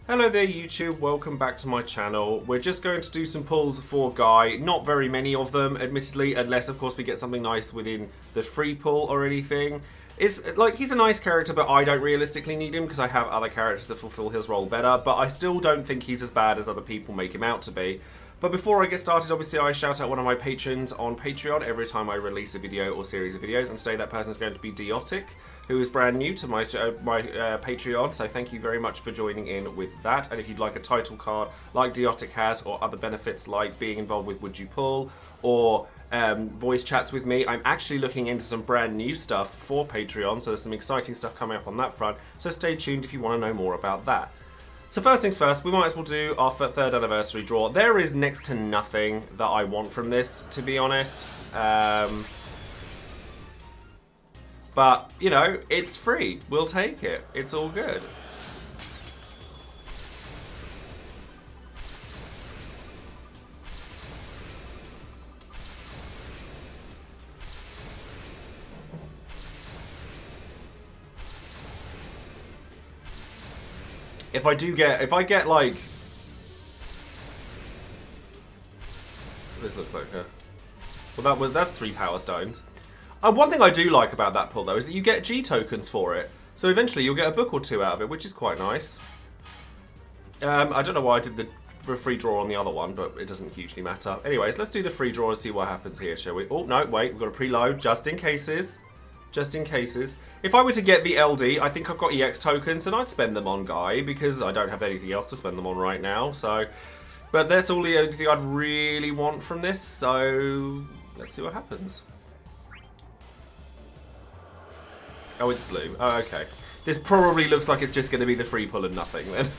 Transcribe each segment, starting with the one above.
Hello there YouTube, welcome back to my channel. We're just going to do some pulls for Guy, not very many of them admittedly, unless of course we get something nice within the free pull or anything. It's like, he's a nice character, but I don't realistically need him because I have other characters that fulfill his role better, but I still don't think he's as bad as other people make him out to be. But before I get started, obviously I shout out one of my patrons on Patreon every time I release a video or series of videos, and today that person is going to be Diotic, who is brand new to my Patreon, so thank you very much for joining in with that. And if you'd like a title card like Diotic has, or other benefits like being involved with Would You Pull, or voice chats with me, I'm actually looking into some brand new stuff for Patreon, so there's some exciting stuff coming up on that front, so stay tuned if you want to know more about that. So first things first, we might as well do our third anniversary draw. There is next to nothing that I want from this, to be honest. But, you know, it's free. We'll take it. It's all good. If I get like, this looks like a, well that's 3 power stones. One thing I do like about that pull though is that you get G tokens for it, so eventually you'll get a book or two out of it, which is quite nice. I don't know why I did the free draw on the other one, but it doesn't hugely matter. Anyways, let's do the free draw and see what happens here, shall we? Oh no, wait, we've got to preload just in cases. Just in cases. If I were to get the LD, I think I've got EX tokens and I'd spend them on Guy because I don't have anything else to spend them on right now. So, but that's all the only thing I'd really want from this. So let's see what happens. Oh, it's blue. Oh, okay. This probably looks like it's just going to be the free pull and nothing then.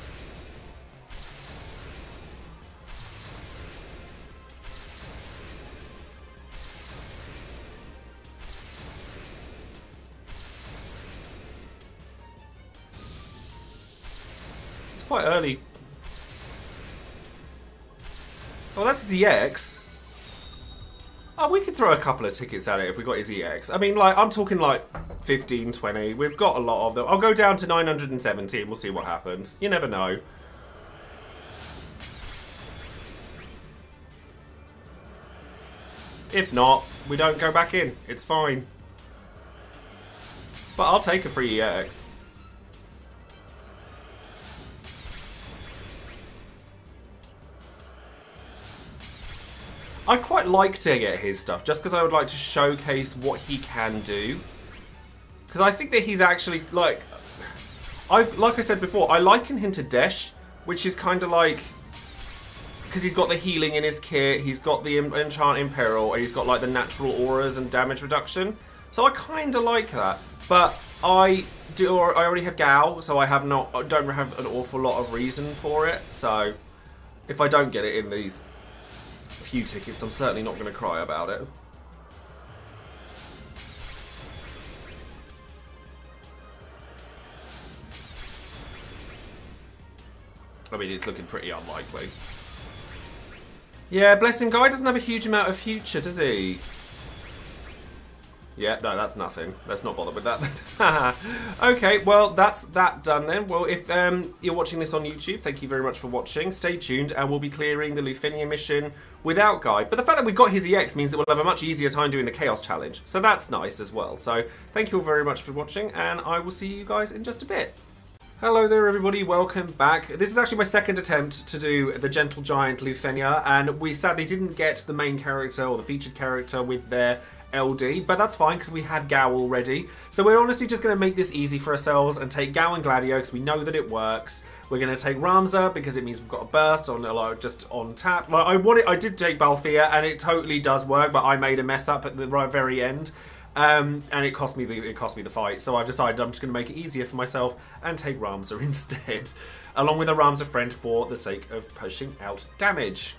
Quite early. Oh, that's his EX. Oh, we could throw a couple of tickets at it if we got his EX. I mean, like, I'm talking like 15, 20. We've got a lot of them. I'll go down to 970 and we'll see what happens. You never know. If not, we don't go back in. It's fine. But I'll take a free EX. I'd quite like to get his stuff, just because I would like to showcase what he can do. Because I think that he's actually, like I said before, I liken him to Desh, which is kind of like, because he's got the healing in his kit, he's got the Enchant Imperil, and he's got like the natural auras and damage reduction. So I kind of like that. But I already have Gao, so I don't have an awful lot of reason for it. So if I don't get it in these few tickets, I'm certainly not going to cry about it. I mean, it's looking pretty unlikely. Yeah, bless him, Guy doesn't have a huge amount of future, does he? Yeah, no, that's nothing. Let's not bother with that. Okay, well, that's that done then. Well, if you're watching this on YouTube, thank you very much for watching. Stay tuned, and we'll be clearing the Lufenia mission without Guy. But the fact that we've got his EX means that we'll have a much easier time doing the Chaos Challenge. So that's nice as well. So thank you all very much for watching, and I will see you guys in just a bit. Hello there everybody, welcome back. This is actually my second attempt to do the Gentle Giant Lufenia, and we sadly didn't get the main character or the featured character with their LD, but that's fine because we had Gao already. So we're honestly just going to make this easy for ourselves and take Gao and Gladio because we know that it works. We're going to take Ramza because it means we've got a burst on like, just on tap. Like, I did take Balthea and it totally does work, but I made a mess up at the very end. And it cost me the fight, so I've decided I'm just going to make it easier for myself and take Ramza instead, along with a Ramza friend for the sake of pushing out damage.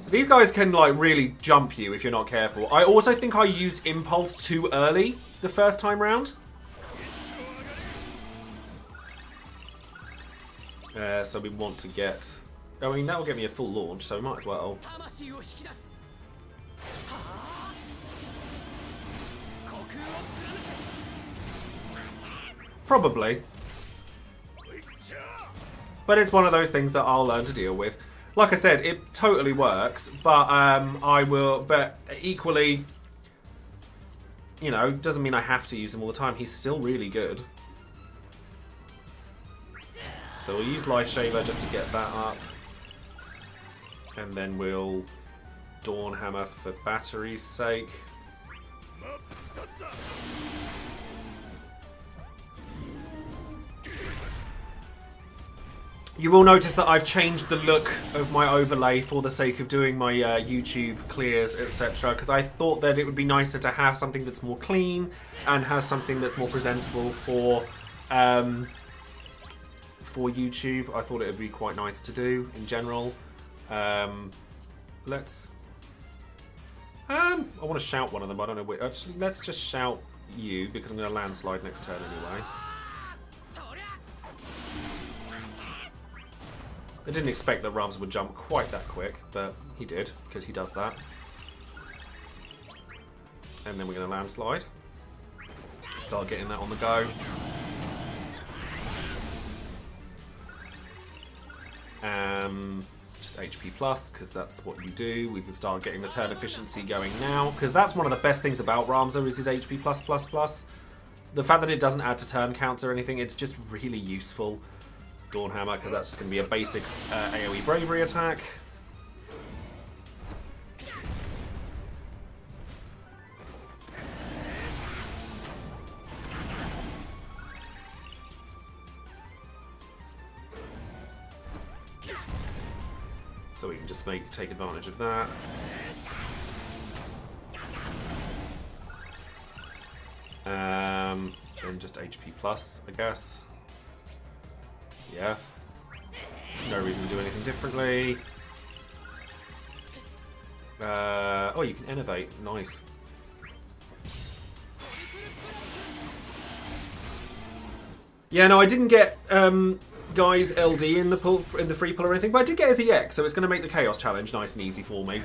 These guys can like really jump you if you're not careful. I also think I used Impulse too early the first time round. So we want to get... I mean, that will get me a full launch, so we might as well. Probably. But it's one of those things that I'll learn to deal with. Like I said, it totally works, but but equally, you know, doesn't mean I have to use him all the time. He's still really good. So we'll use Life Shaver just to get that up. And then we'll Dawn Hammer for battery's sake. You will notice that I've changed the look of my overlay for the sake of doing my YouTube clears, etc. Because I thought that it would be nicer to have something that's more clean and has something that's more presentable for YouTube. I thought it would be quite nice to do in general. I want to shout one of them, but I don't know which. Actually, let's just shout you because I'm going to landslide next turn anyway. I didn't expect that Rams would jump quite that quick, but he did, because he does that. And then we're going to landslide. Start getting that on the go. Just HP plus, because that's what you do. We can start getting the turn efficiency going now, because that's one of the best things about Ramza is his HP plus plus plus. The fact that it doesn't add to turn counts or anything, it's just really useful. Dawn Hammer, because that's just going to be a basic AoE bravery attack. So we can just take advantage of that. And just HP plus, I guess. Yeah. No reason to do anything differently. Oh, you can innovate. Nice. Yeah, no, I didn't get Guy's LD in the free pull or anything, but I did get his EX, so it's going to make the Chaos Challenge nice and easy for me.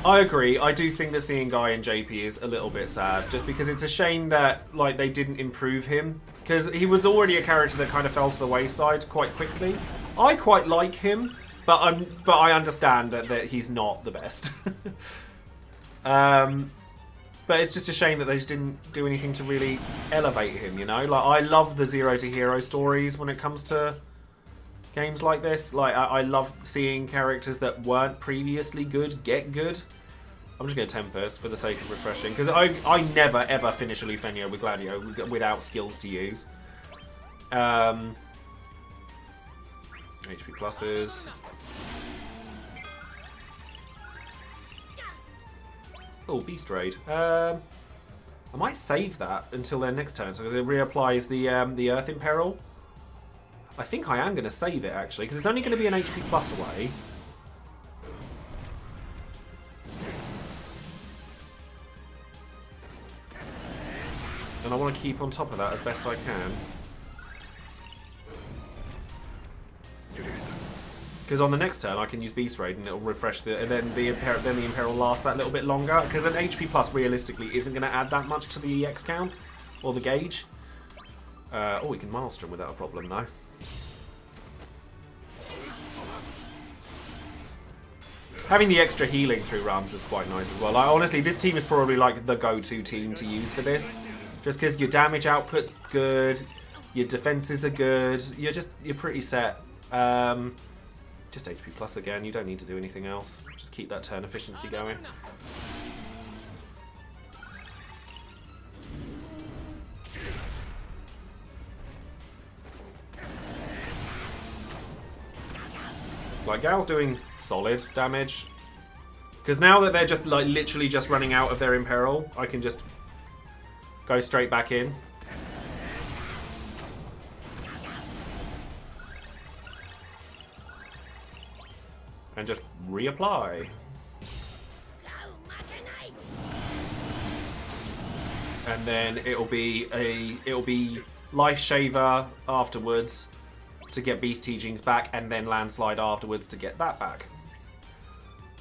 I agree. I do think that seeing Guy in JP is a little bit sad, just because it's a shame that like they didn't improve him, because he was already a character that kind of fell to the wayside quite quickly. I quite like him, but I understand that he's not the best. But it's just a shame that they just didn't do anything to really elevate him, you know? Like, I love the Zero to Hero stories when it comes to games like this. Like, I love seeing characters that weren't previously good get good. I'm just going to Tempest for the sake of refreshing, because I never, ever finish a Lufenia with Gladio without skills to use. HP pluses. Oh, Beast Raid. I might save that until their next turn, so because it reapplies the Earth Imperil. I think I am going to save it, actually, because it's only going to be an HP plus away. And I want to keep on top of that as best I can. Because on the next turn I can use Beast Raid and it'll refresh and then the Imperil lasts that little bit longer. Because an HP plus realistically isn't going to add that much to the EX count or the gauge. Oh, we can Maelstrom without a problem though. Having the extra healing through Rams is quite nice as well. Like, honestly, this team is probably like the go-to team to use for this. Just because your damage output's good, your defenses are good, you're pretty set. Just HP plus again, you don't need to do anything else. Just keep that turn efficiency going. Like, Gal's doing solid damage. Because now that they're just like literally just running out of their Imperil, I can just go straight back in. And just reapply. And then it'll be Life Shaver afterwards to get Beast Teachings back, and then Landslide afterwards to get that back.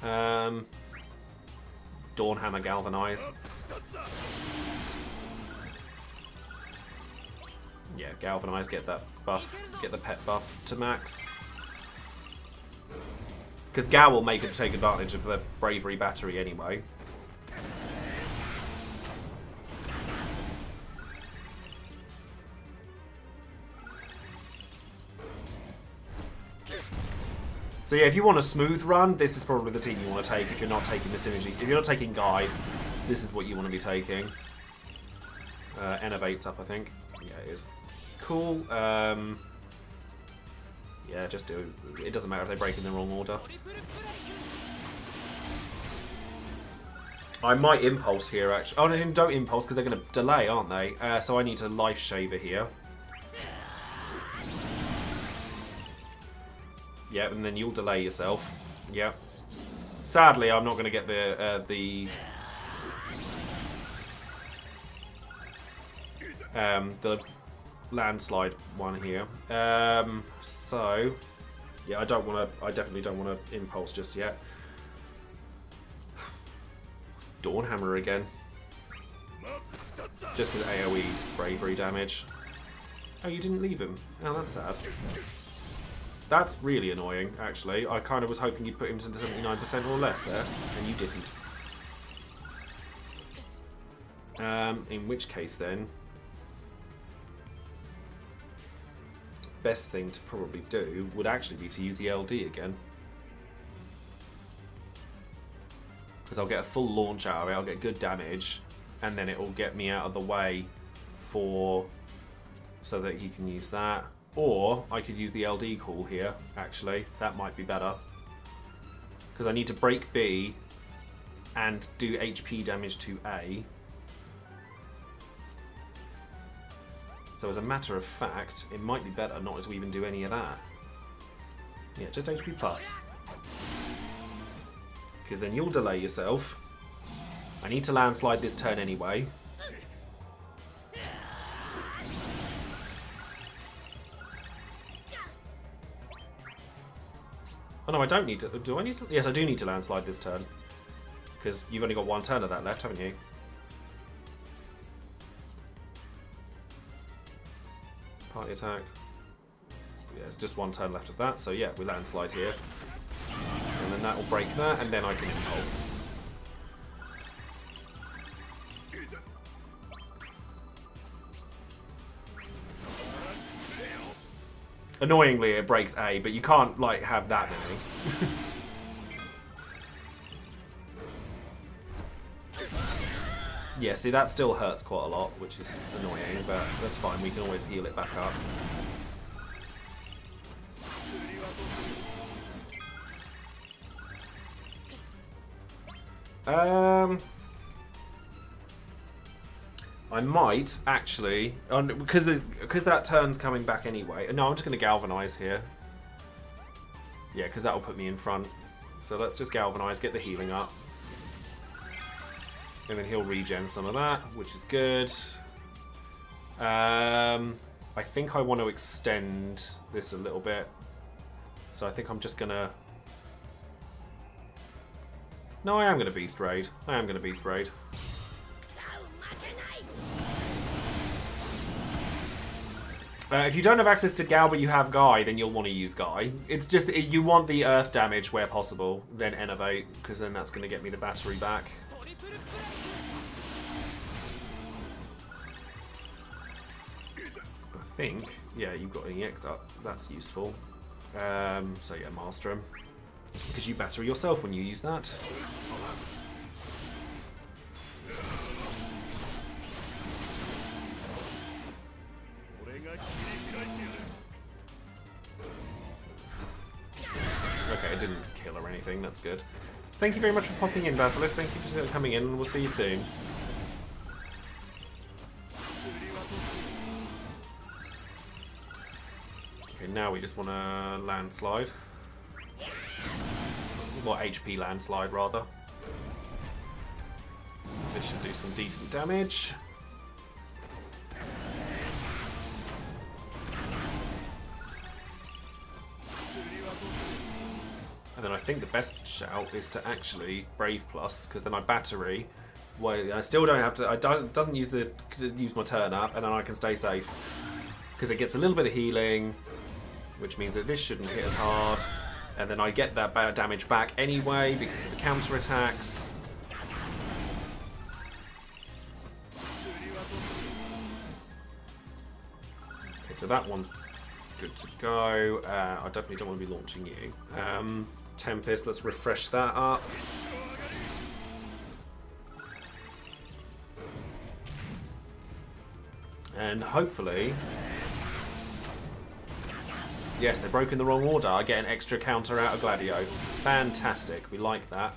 Dawn Hammer Galvanize. Yeah, galvanise, get that buff, get the pet buff to max. Because Gal will take advantage of the bravery battery anyway. So yeah, if you want a smooth run, this is probably the team you want to take if you're not taking the synergy. If you're not taking Guy, this is what you want to be taking. Enervate's up, I think. Yeah, it is. Cool. Yeah, just do. It doesn't matter if they break in the wrong order. I might impulse here, actually. Oh, no, don't impulse because they're going to delay, aren't they? So I need to life shaver here. Yeah, and then you'll delay yourself. Yeah. Sadly, I'm not going to get the landslide one here. So yeah, I definitely don't want to impulse just yet. Dawnhammer again. Just with AoE bravery damage. Oh, you didn't leave him? Oh, that's sad. That's really annoying, actually. I kind of was hoping you'd put him into 79% or less there, and you didn't. In which case, then, best thing to probably do would actually be to use the LD again. Because I'll get a full launch out of it, I'll get good damage, and then it will get me out of the way so that he can use that. Or I could use the LD call here, actually. That might be better. Because I need to break B and do HP damage to A. So as a matter of fact, it might be better not to even do any of that. Yeah, just HP plus. Because then you'll delay yourself. I need to landslide this turn anyway. Oh no, I don't need to. Do I need to? Yes, I do need to landslide this turn. Because you've only got one turn of that left, haven't you? Party attack. Yeah, it's just one turn left of that. So yeah, we landslide here. And then that will break that, and then I can impulse. Annoyingly, it breaks A, but you can't, like, have that many. Yeah, see, that still hurts quite a lot, which is annoying, but that's fine. We can always heal it back up. I might actually, because that turn's coming back anyway. No, I'm just going to galvanise here. Yeah, because that will put me in front. So let's just galvanise, get the healing up, and then he'll regen some of that, which is good. I think I want to extend this a little bit, so I think I'm just gonna. No, I am going to Beast Raid. I am going to Beast Raid. If you don't have access to Gal but you have Guy, then you'll want to use Guy. It's just, you want the earth damage where possible, then Innovate, because then that's going to get me the battery back. I think, yeah, you've got an EX up. That's useful. So yeah, Maelstrom. Because you battery yourself when you use that. Okay, it didn't kill or anything, that's good. Thank you very much for popping in, Basilisk. Thank you for coming in, and we'll see you soon. Okay, now we just want to landslide. Or HP landslide, rather. This should do some decent damage. And then I think the best shout is to actually Brave Plus, because then I battery. Well, I still don't have to. It doesn't use my turn up, and then I can stay safe. because it gets a little bit of healing, which means that this shouldn't hit as hard. And then I get that bad damage back anyway because of the counter attacks. Okay, so that one's good to go. I definitely don't want to be launching you. Tempest, let's refresh that up. And hopefully... Yes, they're broken the wrong order. I get an extra counter out of Gladio. Fantastic. We like that.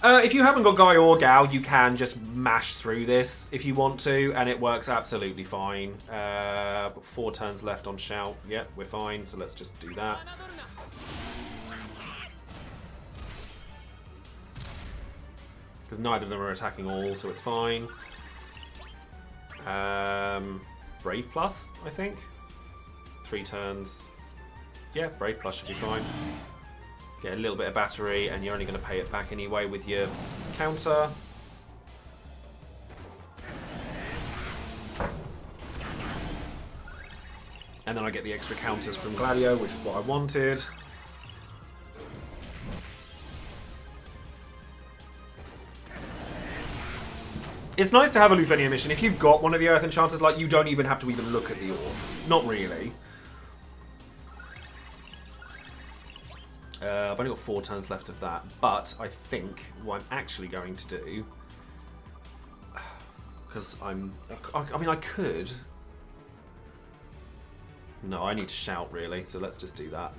If you haven't got Guy or Gal, you can just mash through this if you want to, and it works absolutely fine. Got 4 turns left on Shout. Yep, we're fine, so let's just do that. Because neither of them are attacking all, so it's fine. Brave Plus, I think. 3 turns. Yeah, Brave Plus should be fine. Get a little bit of battery, and you're only going to pay it back anyway with your counter. And then I get the extra counters from Gladio, which is what I wanted. It's nice to have a Lufenia mission. If you've got one of the Earth Enchanters, like, you don't even have to even look at the orb. Not really. I've only got 4 turns left of that, but I think what I'm actually going to do, because I mean, I could. No, I need to shout, really, so let's just do that.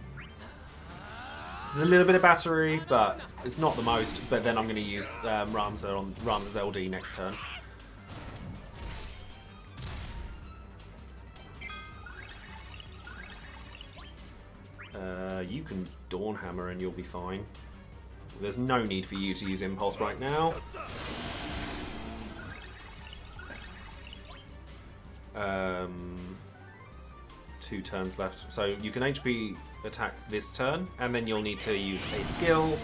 There's a little bit of battery, but it's not the most, but then I'm going to use Ramza on Ramza's LD next turn. You can Dawnhammer and you'll be fine. There's no need for you to use Impulse right now. 2 turns left. So you can HP attack this turn, and then you'll need to use a skill,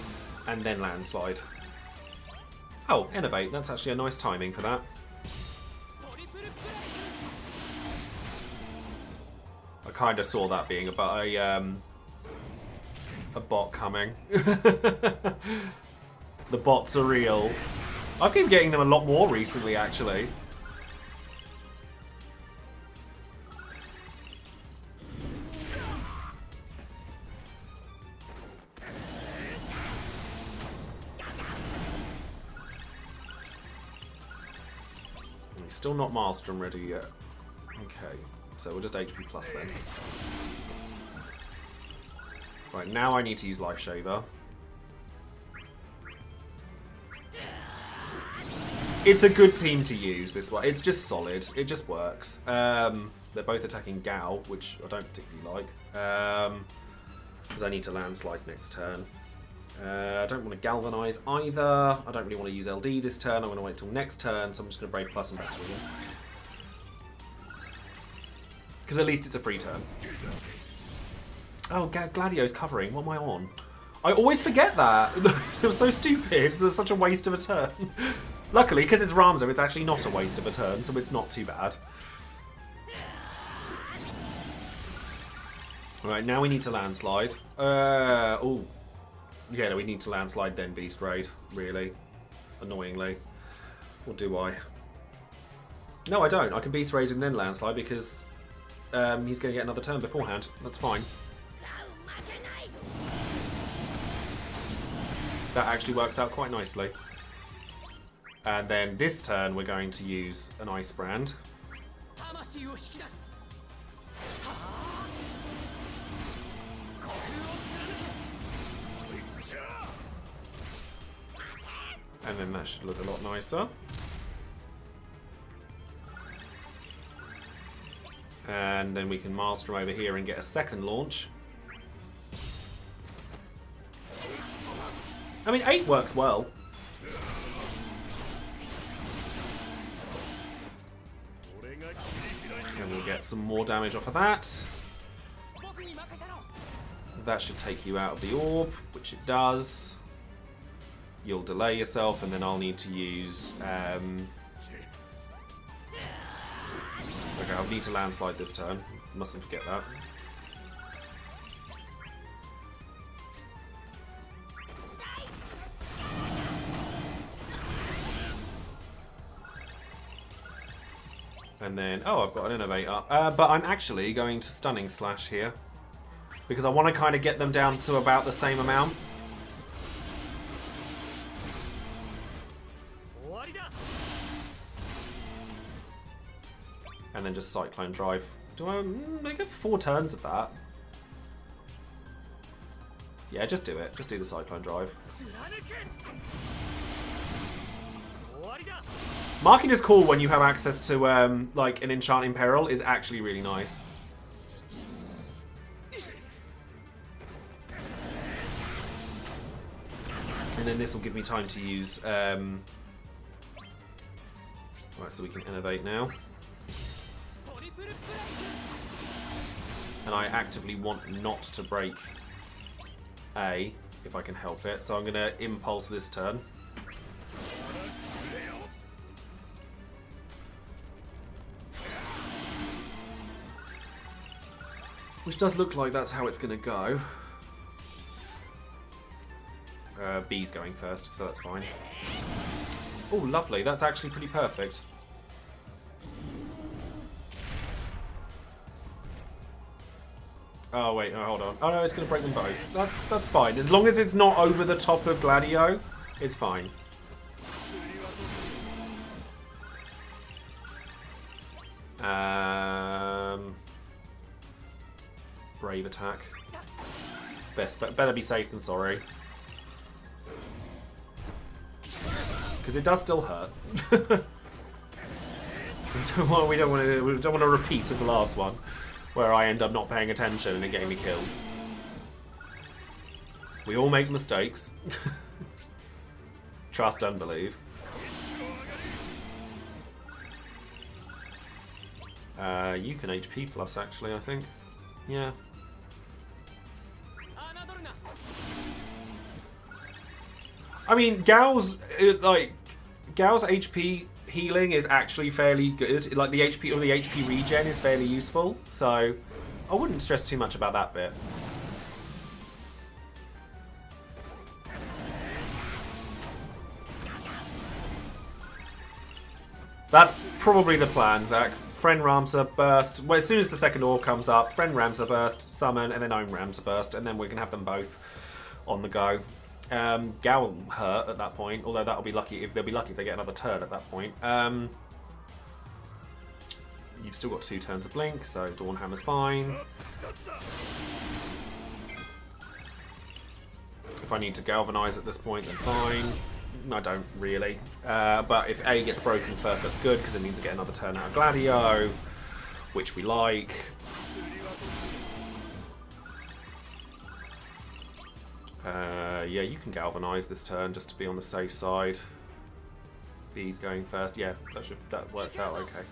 and then Landslide. Oh, Innovate. That's actually a nice timing for that. I kind of saw that being about a bot coming. The bots are real. I've been getting them a lot more recently, actually. Still not Maelstrom ready yet. Okay, so we'll just HP plus then. Right, now I need to use Life Shaver. It's a good team to use, this one. It's just solid. It just works. They're both attacking Gal, which I don't particularly like. Because I need to Landslide next turn. I don't want to Galvanize either. I don't really want to use LD this turn. I want to wait till next turn, so I'm just going to Brave Plus and Battery. Because at least it's a free turn. Oh, Gladio's covering. What am I on? I always forget that. It was so stupid. It was such a waste of a turn. Luckily, because it's Ramza, it's actually not a waste of a turn, so it's not too bad. Alright, now we need to Landslide. Oh. Yeah, no, we need to Landslide, then Beast Raid, really. Annoyingly. Or do I? No, I don't. I can Beast Raid and then Landslide because he's going to get another turn beforehand. That's fine. That actually works out quite nicely. And then this turn we're going to use an Ice Brand. And then that should look a lot nicer. And then we can Maelstrom over here and get a second launch. I mean, 8 works well. And we'll get some more damage off of that. That should take you out of the orb, which it does. You'll delay yourself, and then I'll need to use... Okay, I'll need to Landslide this turn. Mustn't forget that. And then, oh, I've got an innovator. But I'm actually going to Stunning Slash here. Because I want to kind of get them down to about the same amount. And then just Cyclone Drive. Do I get 4 turns of that? Yeah, just do it. Just do the Cyclone Drive. Marking is cool when you have access to like an Enchanting Peril is actually really nice. And then this will give me time to use... Right, so we can innovate now. And I actively want not to break A, if I can help it. So I'm going to Impulse this turn. Which does look like that's how it's going to go. B's going first, so that's fine. Oh, lovely. That's actually pretty perfect. Oh, wait. No, hold on. Oh, no, it's going to break them both. That's fine. As long as it's not over the top of Gladio, it's fine. Brave attack. Better be safe than sorry. Because it does still hurt. we don't want to repeat of the last one, where I end up not paying attention and it getting me killed. We all make mistakes. Trust and believe. You can HP plus actually, I think. Yeah. I mean, Gao's HP healing is actually fairly good. Like the HP regen is fairly useful, so I wouldn't stress too much about that bit. That's probably the plan, Zach. Friend Ramsa burst. Well, as soon as the second orb comes up, Friend Ramsa burst, summon, and then own Ramsa burst, and then we can have them both on the go. Gao will hurt at that point, although that'll be lucky if they'll be lucky if they get another turn at that point. You've still got 2 turns of blink, so Dawnhammer's fine. If I need to galvanize at this point, then fine. I don't really. But if A gets broken first, that's good because it means I get another turn out of Gladio, which we like. Yeah, you can galvanize this turn just to be on the safe side. B's going first. Yeah, that works out okay.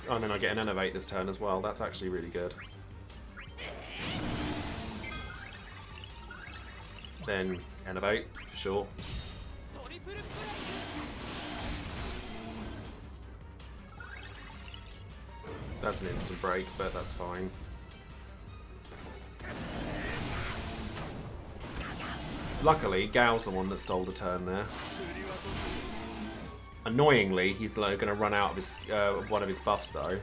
Oh, and then I get an innovate this turn as well. That's actually really good. Then innovate for sure. That's an instant break, but that's fine. Luckily, Gao's the one that stole the turn there. Annoyingly, he's going to run out of his one of his buffs though.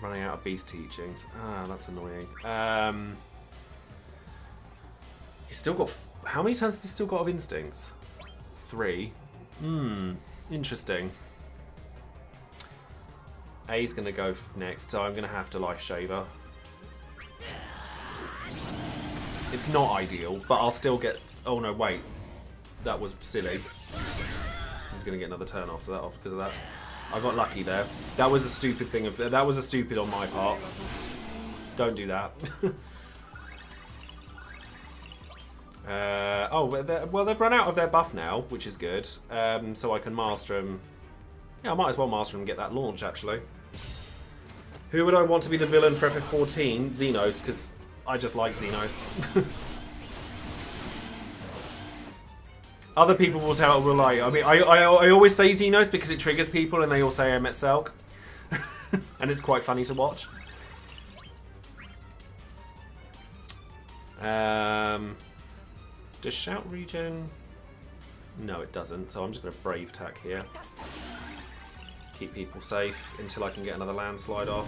Running out of Beast Teachings. Ah, that's annoying. He's still got... How many turns has he still got of Instincts? 3. Interesting. A's going to go next, so I'm going to have to Life Shaver. It's not ideal, but I'll still get... Oh no, wait. That was silly. He's going to get another turn after that off because of that. I got lucky there. That was a stupid thing. That was a stupid on my part. Don't do that. Well, they've run out of their buff now, which is good. So I can master them. Yeah, I might as well master them and get that launch, actually. Who would I want to be the villain for FF14? Xenos, because I just like Xenos. Other people will like. I mean, I always say Xenos because it triggers people, and they all say I met Selk. And it's quite funny to watch. Does shout regen? No, it doesn't. So I'm just going to brave tack here. Keep people safe until I can get another landslide off.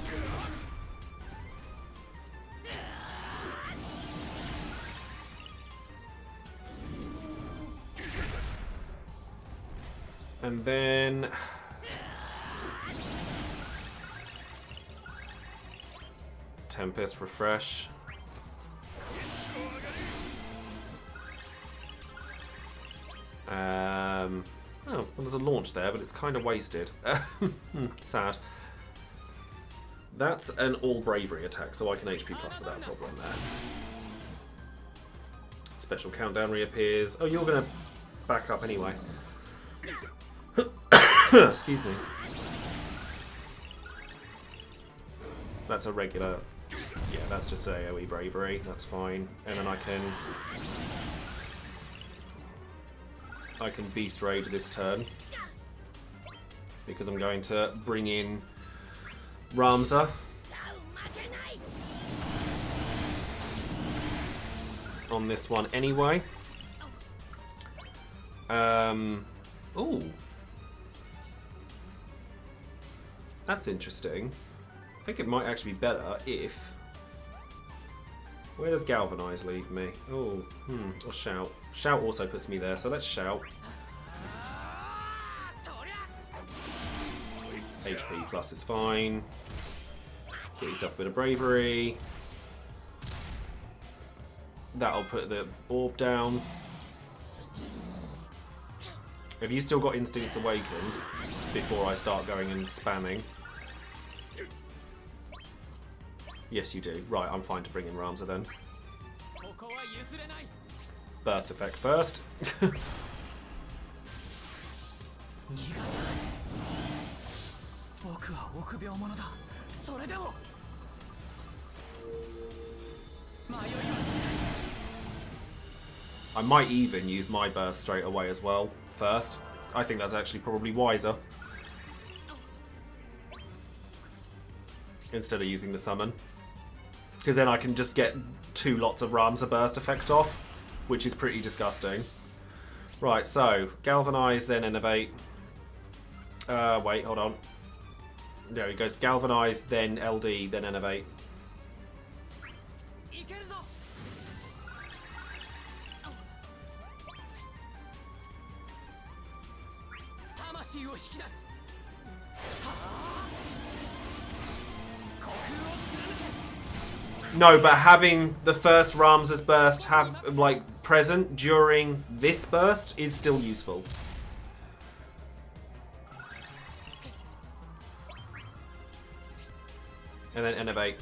And then Tempest, refresh. Oh, well, there's a launch there, but it's kind of wasted. Sad. That's an all bravery attack, so I can HP plus without a problem there. Special countdown reappears. Oh, you're going to back up anyway. Excuse me. That's a regular... Yeah, that's just AoE bravery. That's fine. And then I can Beast Rage this turn. Because I'm going to bring in Ramza. On this one anyway. Ooh. That's interesting. I think it might actually be better if... Where does Galvanize leave me? Oh, or Shout. Shout also puts me there, so let's Shout. HP plus is fine. Get yourself a bit of bravery. That'll put the orb down. Have you still got Instincts Awakened before I start going and spamming? Yes, you do. Right, I'm fine to bring in Ramza then. Burst effect first. I might even use my burst straight away as well first. I think that's actually probably wiser. Instead of using the summon. Because then I can just get 2 lots of Ramza burst effect off, which is pretty disgusting. Right, so Galvanize, then Innovate. Wait, hold on. There he goes. Galvanize, then LD, then Innovate. No, but having the first Ramza's burst have like present during this burst is still useful. And then Innovate.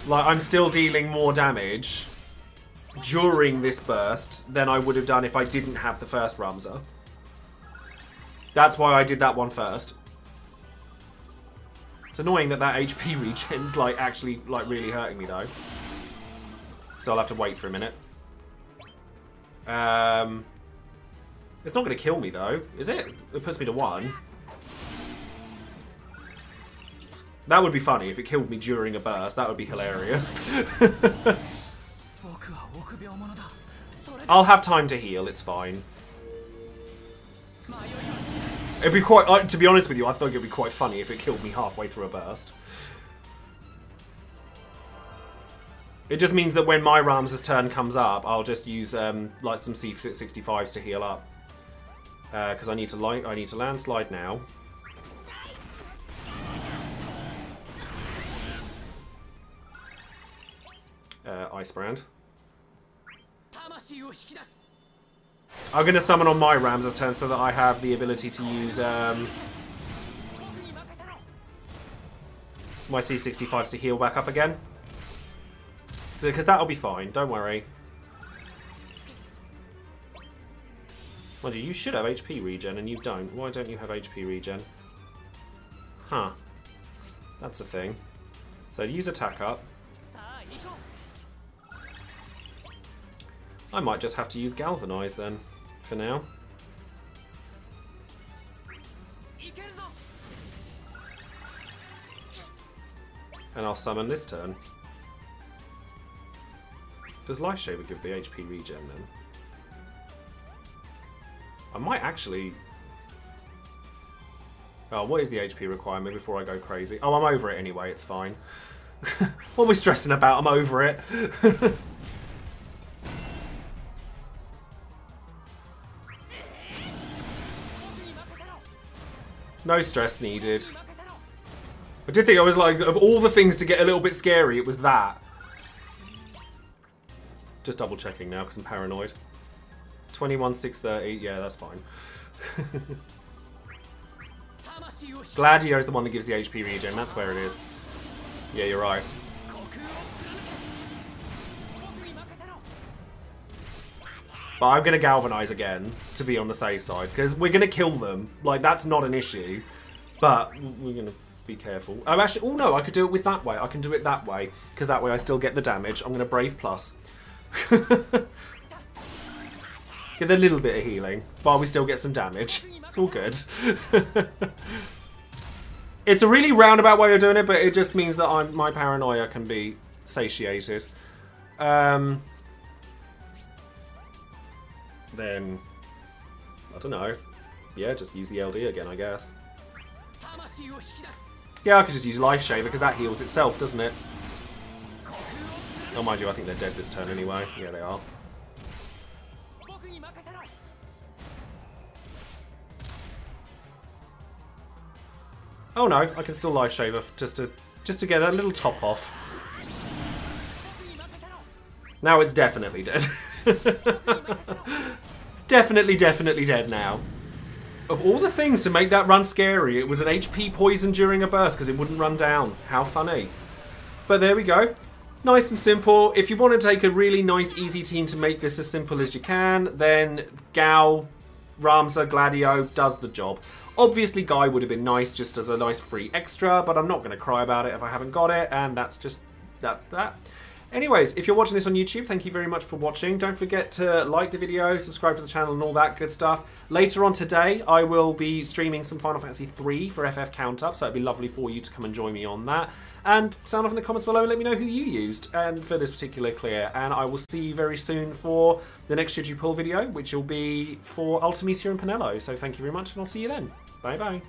Like, I'm still dealing more damage during this burst than I would have done if I didn't have the first Ramza. That's why I did that one first. It's annoying that that HP regen's like actually like really hurting me though. So I'll have to wait for a minute. It's not going to kill me though, is it? It puts me to 1. That would be funny if it killed me during a burst. That would be hilarious. I'll have time to heal, it's fine. It'd be quite, to be honest with you, I thought it'd be quite funny if it killed me halfway through a burst. It just means that when my Ramza's turn comes up, I'll just use like some C65s to heal up. Because I need to landslide now. Ice Brand. I'm going to summon on my Ramza's turn so that I have the ability to use my C65s to heal back up again. So, because that'll be fine, don't worry. Mind you should have HP regen and you don't. Why don't you have HP regen? Huh. That's a thing. So use attack up. I might just have to use Galvanize then, for now. And I'll summon this turn. Does Life Shaver give the HP regen then? I might actually... Oh, what is the HP requirement before I go crazy? Oh, I'm over it anyway, it's fine. What are we stressing about? I'm over it. No stress needed. I did think I was like, of all the things to get a little bit scary, it was that. Just double checking now because I'm paranoid. 21,630, yeah, that's fine. Gladio's the one that gives the HP regen, that's where it is. Yeah, you're right. But I'm going to Galvanize again to be on the safe side because we're going to kill them. Like, that's not an issue. But we're going to be careful. Oh, actually, oh no, I could do it with that way. I can do it that way because that way I still get the damage. I'm going to Brave Plus. Get a little bit of healing while we still get some damage. It's all good. It's a really roundabout way of doing it, but it just means that my paranoia can be satiated. Then, I don't know. Yeah, just use the LD again, I guess. Yeah, I could just use Life Shaver because that heals itself, doesn't it? Oh, mind you, I think they're dead this turn anyway. Yeah, they are. Oh no, I can still Life Shaver just to get a little top off. Now it's definitely dead. It's definitely dead now. Of all the things to make that run scary, it was an HP poison during a burst because it wouldn't run down. How funny. But there we go. Nice and simple. If you want to take a really nice, easy team to make this as simple as you can, then Gal, Ramza, Gladio does the job. Obviously, Guy would have been nice just as a nice free extra, but I'm not going to cry about it if I haven't got it, and that's that. Anyways, if you're watching this on YouTube, thank you very much for watching. Don't forget to like the video, subscribe to the channel, and all that good stuff. Later on today, I will be streaming some Final Fantasy 3 for FF Count Up, so it'd be lovely for you to come and join me on that. And sound off in the comments below and let me know who you used and for this particular clear. And I will see you very soon for the next Should You Pull video, which will be for Ultimisia and Pinello. So thank you very much, and I'll see you then. Bye bye.